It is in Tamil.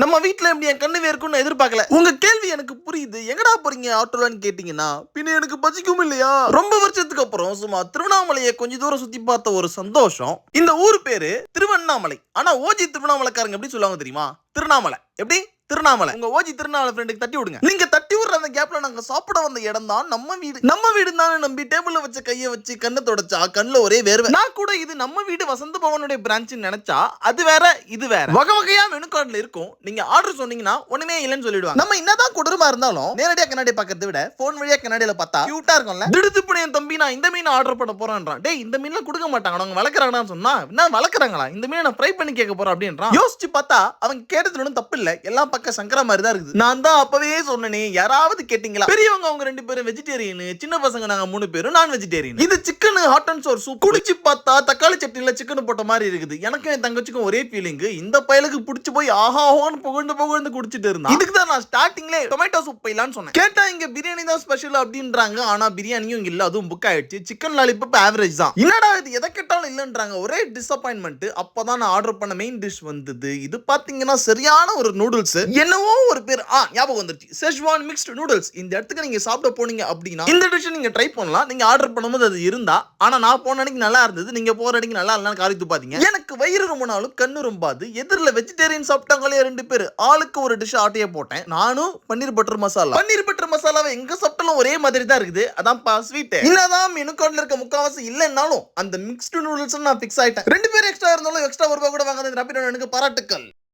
நம்ம வீட்ல எப்படி என் கண்ணு வேர்க்கும்னு எதிர்பார்க்கல. உங்க கேள்வி எனக்கு புரியுது. எங்கடா போறீங்க ஆட்டோலன்னு கேட்டீங்கன்னா, பின்ன எனக்கு பசிக்கும் இல்லையா? ரொம்ப வருஷத்துக்கு அப்புறம் சும்மா திருவண்ணாமலையை கொஞ்ச தூரம் சுத்தி பார்த்த ஒரு சந்தோஷம். இந்த ஊர் பேரு திருவண்ணாமலை. ஆனா ஓஜி திருவண்ணாமலைக்காரங்க எப்படி சொல்லுவாங்க தெரியுமா? திருநாமலை. எப்படி? திருநாமலை. உங்க ஓஜி திருநாமலை ஃப்ரெண்டுக்கு தட்டி விடுங்க. நீங்க தட்டி விடுற அந்த கேப்ல நாங்க சாப்பிட வந்த இடம் தான் நம்ம வீடு. நம்ம வீடு தான் நம்பி டேபிள்ல வச்ச கையை வச்சு கண்ணை தொடச்சா கண்ணுல ஒரே வேர்வை. நான் கூட இது நம்ம வீடு வசந்த பவனுடைய பிரான்ச் நினைச்சா அது வேற இது வேற. வகை வகையா மெனு கார்டுல இருக்கும். நீங்க ஆர்டர் சொன்னீங்கன்னா ஒண்ணுமே இல்லைன்னு சொல்லிடுவாங்க. நம்ம என்னதான் கொடூரமா இருந்தாலும் நேரடியா கண்ணாடி பார்க்கறதை விட போன் வழியா கண்ணாடியில பார்த்தா கியூட்டா இருக்கும்ல. திடுதிப்புனு என் தம்பி நான் இந்த மீன் ஆர்டர் பண்ண போறேன்றான். டேய் இந்த மீன்லாம் கொடுக்க மாட்டாங்க, அவங்க வளர்க்குறாங்கன்னு சொன்னா என்ன வளர்க்குறாங்களா? இந்த மீனை நான் ஃப்ரை பண்ணி கேட்க போறேன் அப்படின்றான். யோசிச்சு பார்த்தா அவங்க கேட்டதுல ஒன்றும் தப்பு இல்ல. எல்லாம் பக்கம் சங்கரா மாதிரி தான் இருக்குது. நான் தான் அப்பவே சொன்னேனே, யாராவது கேட்டீங்களா? பெரியவங்க அவங்க 2 பேரும் வெஜிடேரியன், சின்ன பசங்க நாங்க 3 பேரும் நான் வெஜிடேரியன். இது chicken hot and Chor soup. குடிச்சு பார்த்தா தக்காளி சட்னில சிக்கன் போட்ட மாதிரி இருக்குது. எனக்கும் என் தங்கச்சிக்கும் ஒரே ஃபீலிங். இந்த பயலுக்கு பிடிச்சு போய் ஆஹா ஓன்னு புகழ்ந்து குடிச்சிட்டு இருந்தான். இதுக்கு தான் நான் ஸ்டார்டிங்ல டொமேட்டோ சூப் பைலான்னு சொன்னேன். கேட்டா இங்க பிரியாணி தான் ஸ்பெஷல் அப்படின்றாங்க. ஆனா பிரியாணியும் இல்ல, அதுவும் புக் ஆயிடுச்சு. சிக்கன் லாலிபாப் ஆவரேஜ் தான். என்னடா இது எதை கேட்டாலும் இல்லன்றாங்க. ஒரே டிசப்பாயின்மெண்ட். அப்பதான் நான் ஆர்டர் பண்ண மெயின் டிஷ் வந்தது. இது பாத்தீங்கன்னா சரியான ஒரு நூடுல்ஸ். என்னவோ ஒரு பேர் ஞாபகம் வந்துருச்சு. Schezwan mixed noodles. இந்த இடத்துக்கு நீங்க சாப்பிட போனீங்க அப்படின்னா இந்த டிஷ் நீங்க ட்ரை பண்ணலாம். நீங்க ஆர்டர் பண்ணும்போது அது இருந்தா. ஆனா நான் போன அன்னைக்கு நல்லா இருந்தது, நீங்க போற அன்னைக்கு நல்லா இல்லன்னு காரி துப்பாதீங்க. எனக்கு வயிறு ரொம்ப நாளும் கண்ணு ரொம்பாது. எதிரில் வெஜிடேரியன் சாப்பிட்டாங்களே 2 பேர். ஆளுக்கு ஒரு டிஷ் ஆட்டையே போட்டேன். நானும் பன்னீர் பட்டர் மசாலா. பன்னீர் பட்டர் மசாலாவை எங்க சாப்பிட்டாலும் ஒரே மாதிரி தான் இருக்குது. அதான் ஸ்வீட். என்னதான் மெனு கார்டுல இருக்க முக்காவாசி இல்லைன்னாலும் அந்த மிக்ஸ்டு நூடுல்ஸ் நான் ஃபிக்ஸ் ஆயிட்டேன். 2 பேர் எக்ஸ்ட்ரா இருந்தாலும் எக்ஸ்ட்ரா ரூபாய் கூட வாங்குறது ரபிடோ எனக்கு பாராட்டுக்கள்.